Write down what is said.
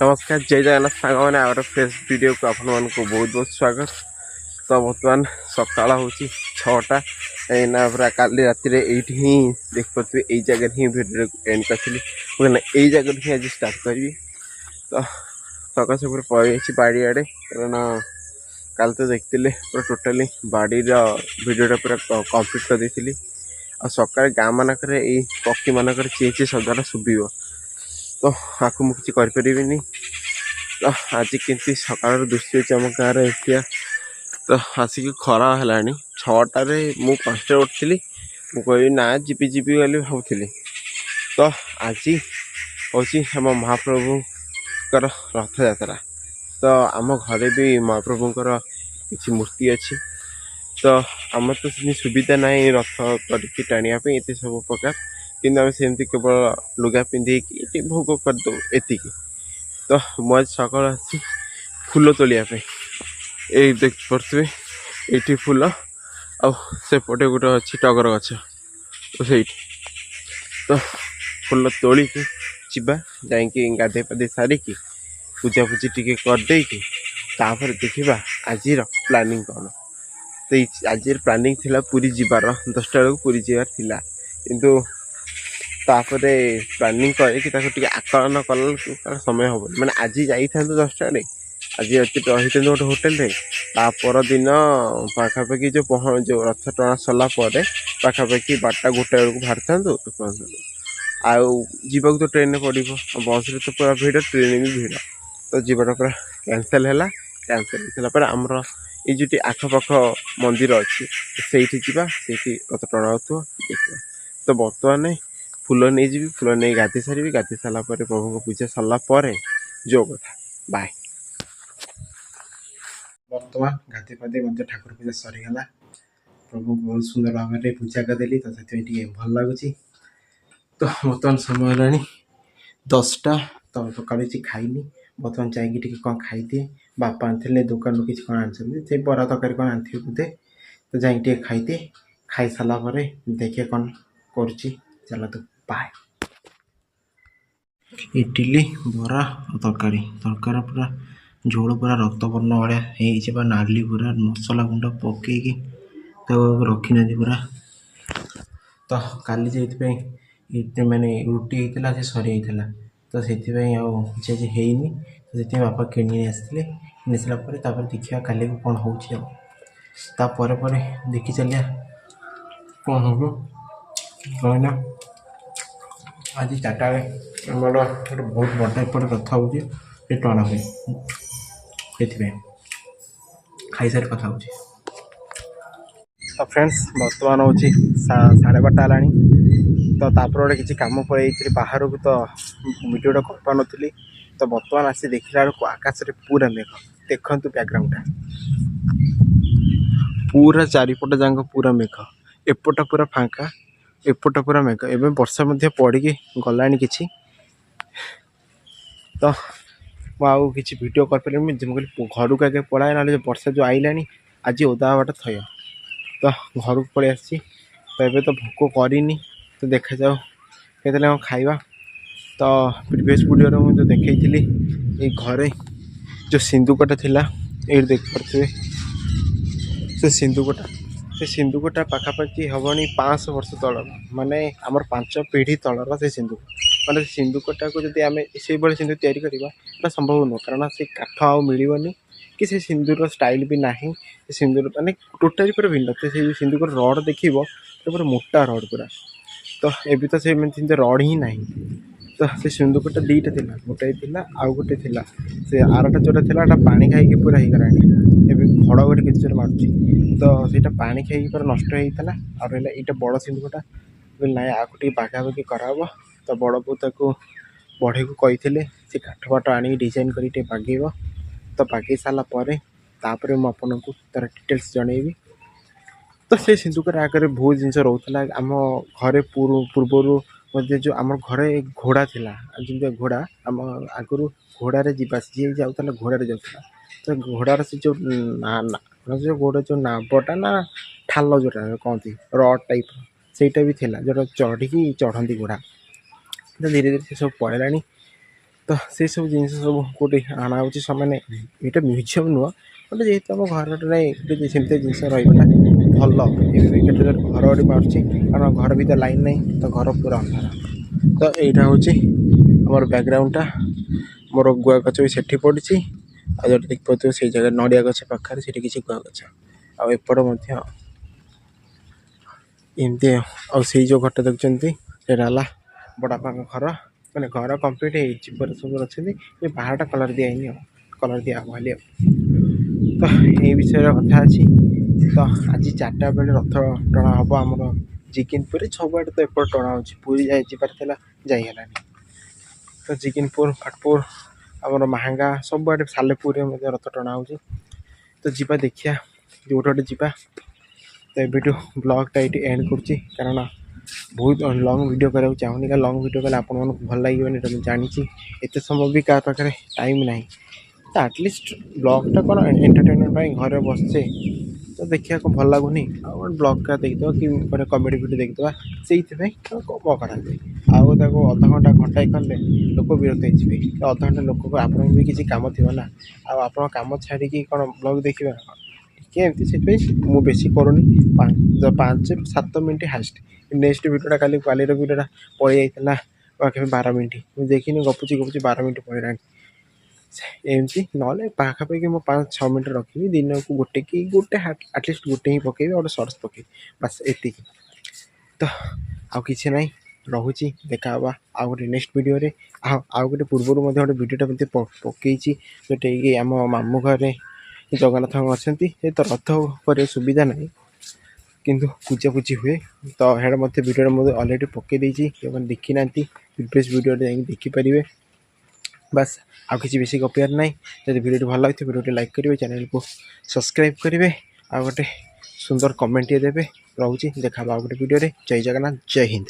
नमस्कार जय जगन्नाथ सांग मैंने आवर फ्रेश वीडियो को आपण मान को बहुत बहुत स्वागत। तो बर्तमान सकाल हूँ 6टा ना पूरा काली राति ही देख पारे यही जगह ही भिडियो एंड करी यही जगह ही आज स्टार्ट करी। तो सकाल से पड़े बाड़ी आड़े कारण कल तो देखते पूरा टोटाली बाड़ी भिडियोटा पूरा कम्प्लीट कर देती। आ सकाଳେ गाँ मानक पक्षी मानक ची ची शब्दटा शुभ तो आपको मुझे करें। तो आज केमती सकाल दृश्य अच्छे आम गाँव एरिया तो आसिक खरा है 6टार मु 5टा उठी मुझे ना जीपी जीपी गली भावुली। तो आज हूँ आम महाप्रभुकर रथ यात्रा। तो आम घरे भी महाप्रभुकर किसी मूर्ति अच्छी। तो आम तो सुविधा ना रथ करके टाणियापी ये सब प्रकार कि सेमती केवल लुगा पिंधे भोग करदे एति। तो मुझे सकाल आसी फूल तोलियापे ये देख पारे ये फूल आसेपटे गोटे अच्छी टगर गछ तो से तो फूल तोलिकी जा गाधे पाधे सारिकी पूजा पूजी टी करदे तापर देखा आज प्लानिंग कौन। तो आज प्लानिंग थिला पूरी जीवार 10टा बेलू पूरी जीवार थिला किंतु तापरे प्लानिंग करे आकलन कल समय हम मैंने आज जाइए 10टा आज राति रही गोटे होटेल तापर दिन पाखापाखि जो रथ टଣା सरला पाखापाखि 12टा 1टा बेलू बाहर था आवाक तो ट्रेन पड़ो बस तो पूरा भिड़ ट्रेन भी भिड़। तो जीवाटा पूरा कैंसल है। कैंसल होगा आमर ये जो आखपाख मंदिर अच्छी से रथ टଣା हो देखा। तो बर्तमान फूल नहीं जी फूल नहीं गाधे सारी गाधे सारापर प्रभु को पूजा सरला जो कथा बाय। बर्तमान गाधे पाधे मत ठाकुर पूजा सरीगला प्रभु को बहुत सुंदर भाव में पूजा करदेली तो से भल लगुच। तो बर्तमान समय है 10टा तो सकाल खाईनी बर्तमान जाकि कौन खाईदिए बापा आनी दुकान किसी कौन आनी बरा तरकारी कौन आनी बोधे तो जाकि खाईदिए खाई सारापर देखिए कौन कर बाय। इडली बरा तरकारी तरकारी पूरा झोल पूरा रक्तवर्ण भाया हो नाली पूरा मसला गुंड पकईकि रखी ना पूरा। तो काली जो मैंने रुटी होता से सरी जाता तो से किसी आज होनी तो बापा किणी आसते किणी सारापर देखा काली को कौन होपर देखी चलिया कौन हम कहना आज 4टा आमर गोटे बहुत बड़ा एपटे रथ हो टଣା हुए से खाई सारे कथा हो। तो फ्रेंड्स बर्तमान हूँ 12:30 है तो तापर गोटे किसी कम पड़े बाहर को तो वीडियोटा कर पार नी। तो बर्तमान आसी देखला बेलू आकाश में पूरा मेघ देखु बैकग्राउंडटा पूरा चारिपट जाक पूरा मेघ एपटा पूरा फांका एपटा पूरा मेघ एवं वर्षा पड़ी गला कि। तो मुझे किसी वीडियो कर पारे मुझे घर को आगे पढ़ाए ना वर्षा जो आईला आज ओदा हवाटा थय। तो घर को पलि आसी तो ये तो भोक करनी तो देखा जाओ के खाइबा। तो प्रीवियस वीडियो मुझे देखी ये घरे जो सिंदूकटा थिला ये देख पारे से सिंदूकटा पाखापाखि हेनी 500 वर्ष तल माने आमर 5 पीढ़ी तलर से सिंदूक माने सिंदूकटा को जब आम से सिंदूर तैयारी करवा संभव नुह कारण से काठ आ मिलनी कि से सिंदूर स्टाइल भी ना सिंदूर माने टोटाली पूरा भिन्न से सिंदूर रड देख पूरा मोटा रड पूरा। तो एवं तो से रड ही ना तो से सिंदूकटा 2टा थी गोटे आउ गोटे से आरटा जोटा था पानी खाई पूरा हो गला घड़घड़ी किसी जोर मार्च तो सहीटा पानी खाई पूरा नष्ट होता और रहा यहाँ बड़ सिंदूकटा ना आपको बागाबागी कराब। तो बड़ बो ताको बढ़े को कही से काठ फाट आनी डिजाइन कर बागेब। तो बागे सारापर मुझे को तार डिटेल्स जनइबी। तो से सिंदूकर आगे बहुत जिन रोला आम घरे पूर्वर मध्य जो आम घरे घोड़ा थिला जमी घोड़ा आम आगु घोड़े जीवा जी जाऊला घोड़े जाऊला। तो घोड़ार से जो घोड़ा जो नाबटा ना ठाल जोटा कहती रड टाइप सेटा भी थिला जो चढ़ी चढ़ती घोड़ा। तो धीरे धीरे सब पड़ेगा ତ ସେସବୁ ଜିନିଷ ସବୁ କେଉଁଠି ଅଣାହେଉଛି ସେମାନେ ଏଇଟା ମ୍ୟୁଜିୟମ୍ ନୁହଁ ଗୋଟେ ଯେହେତୁ ଆମ ଘରଟାରେ ଗୋଟେ ସେମିତି ଜିନିଷ ରହିବାଟା ଭଲ। ଏବେ କେତେ ଘର ଗୋଟେ ପାରୁଛି କାରଣ ଘର ଭିତରେ ଲାଇନ୍ ନାହିଁ ତ ଘର ପୁରା ଅନ୍ଧାର। ତ ଏଇଟା ହେଉଛି ଆମର ବ୍ୟାକ୍ଗ୍ରାଉଣ୍ଡଟା। ମୋର ଗୁଆ ଗଛ ବି ସେଠି ପଡ଼ିଛି ଆଉ ଯେଉଁଟା ଦେଖିପାରୁଥିବ ସେଇ ଜାଗାରେ ନଡ଼ିଆ ଗଛ ପାଖରେ ସେଠି କିଛି ଗୁଆ ଗଛ ଆଉ ଏପଟ ମଧ୍ୟ ଏମିତି। ଆଉ ସେଇ ଯେଉଁ ଘରଟା ଦେଖୁଛନ୍ତି ସେଇଟା ହେଲା ବଡ଼ବାପାଙ୍କ ଘର ମାନେ ଘର କମ୍ପ୍ଲିଟ୍ ହେଇଛି ପରେ ସବୁ ଅଛନ୍ତି ଏ ବାହାରଟା କଲର୍ ଦିଆହେଇନି ଆଉ କଲର୍ ଦିଆହେବ ଖାଲି ଆଉ। ତ ଏଇ ବିଷୟରେ କଥା ଅଛି। ତ ଆଜି 4ଟା ବେଳେ ରଥ ଟଣା ହେବ ଆମର ଜିକିନପୁରରେ। ସବୁଆଡ଼େ ତ ଏପଟେ ଟଣା ହେଉଛି ପୁରୀ ଯିବାର ଥିଲା ଯାଇ ହେଲାନି। ତ ଜିକିନପୁର ଫାଟପୁର ଆମର ମାହାଙ୍ଗା ସବୁଆଡ଼େ ସାଲେପୁରରେ ମଧ୍ୟ ରଥ ଟଣା ହେଉଛି। ତ ଯିବା ଦେଖିବା ଯେଉଁଠି ଗୋଟେ ଯିବା। ତ ଏବେଠୁ ବ୍ଲଗ୍ଟା ଏଇଠି ଏଣ୍ଡ କରୁଛି କାରଣ ବହୁତ ଲଙ୍ଗ୍ ଭିଡ଼ିଓ କରିବାକୁ ଚାହୁଁନି କାରଣ ଲଙ୍ଗ୍ ଭିଡ଼ିଓ କଲେ ଆପଣମାନଙ୍କୁ ଭଲ ଲାଗିବନି ଏଇଟା ମୁଁ ଜାଣିଛି। ଏତେ ସମୟ ବି କାହା ପାଖରେ ଟାଇମ୍ ନାହିଁ। ତ ଆଟଲିଷ୍ଟ ବ୍ଲଗ୍ଟା କ'ଣ ଏଣ୍ଟରଟେନମେଣ୍ଟ ପାଇଁ ଘରେ ବସିଛେ ତ ଦେଖିବାକୁ ଭଲ ଲାଗୁନି ଆଉ ଗୋଟେ ବ୍ଲଗ୍ଟା ଦେଖିଦେବା କି ଗୋଟେ କମେଡ଼ି ଭିଡ଼ିଓ ଦେଖିଦେବା ସେଇଥିପାଇଁ କରାଯାଏ। ଆଉ ତାକୁ ଅଧଘଣ୍ଟା ଘଣ୍ଟାଏ କଲେ ଲୋକ ବିରକ୍ତ ହେଇଯିବେ। ଅଧଘଣ୍ଟା ଲୋକକୁ ଆପଣଙ୍କୁ ବି କିଛି କାମ ଥିବ ନା ଆଉ ଆପଣ କାମ ଛାଡ଼ିକି କ'ଣ ବ୍ଲଗ୍ ଦେଖିବେ ନା କ'ଣ ଟିକେ ଏମିତି। ସେଥିପାଇଁ ମୁଁ ବେଶୀ କରୁନି 5ରୁ 7 ମିନିଟ୍ ହାଏଷ୍ଟ। ନେକ୍ସଟ ଭିଡ଼ିଓଟା କାଲିର ଭିଡ଼ିଓଟା ପଳେଇ ଯାଇଥିଲା ପାଖାପାଖି 12 ମିନିଟ୍ ମୁଁ ଦେଖିନି ଗପୁଛି 12 ମିନିଟ୍ ପଳେଇଲାଣି ଏମିତି। ନହେଲେ ପାଖାପାଖି ମୁଁ 5-6 ମିନିଟ୍ ରଖିବି ଦିନକୁ ଗୋଟେ ଆଟଲିଷ୍ଟ ଗୋଟେ ହିଁ ପକାଇବି ଆଉ ଗୋଟେ ସର୍ଟସ୍ ପକାଇବି ବାସ୍ ଏତିକି। ତ ଆଉ କିଛି ନାହିଁ ରହୁଛି ଦେଖା ହେବା ଆଉ ଗୋଟେ ନେକ୍ସଟ ଭିଡ଼ିଓରେ। ଆଉ ଗୋଟେ ପୂର୍ବରୁ ମଧ୍ୟ ଗୋଟେ ଭିଡ଼ିଓଟା ମୋତେ ପକାଇଛି ଯେଉଁଟାକି ଆମ ମାମୁଁ ଘରେ ଜଗନ୍ନାଥଙ୍କ ଅଛନ୍ତି। ଏ ତ ରଥ କରିବା ସୁବିଧା ନାହିଁ କିନ୍ତୁ ପୂଜାପୂଜି ହୁଏ ତ ସେଇଟା ମୋତେ ଭିଡ଼ିଓଟା ମୁଁ ଅଲରେଡ଼ି ପକାଇ ଦେଇଛି। ଯେଉଁମାନେ ଦେଖିନାହାନ୍ତି ପ୍ରିଭିୟସ୍ ଭିଡ଼ିଓରେ ଯାଇକି ଦେଖିପାରିବେ। ବାସ୍ ଆଉ କିଛି ବେଶୀ ଗପିବାର ନାହିଁ। ଯଦି ଭିଡ଼ିଓଟି ଭଲ ଲାଗିଥିବ ଭିଡ଼ିଓଟି ଲାଇକ୍ କରିବେ ଚ୍ୟାନେଲକୁ ସବସ୍କ୍ରାଇବ୍ କରିବେ ଆଉ ଗୋଟେ ସୁନ୍ଦର କମେଣ୍ଟଟିଏ ଦେବେ। ରହୁଛି ଦେଖା ହେବା ଆଉ ଗୋଟେ ଭିଡ଼ିଓରେ। ଜୟ ଜଗନ୍ନାଥ ଜୟ ହିନ୍ଦ।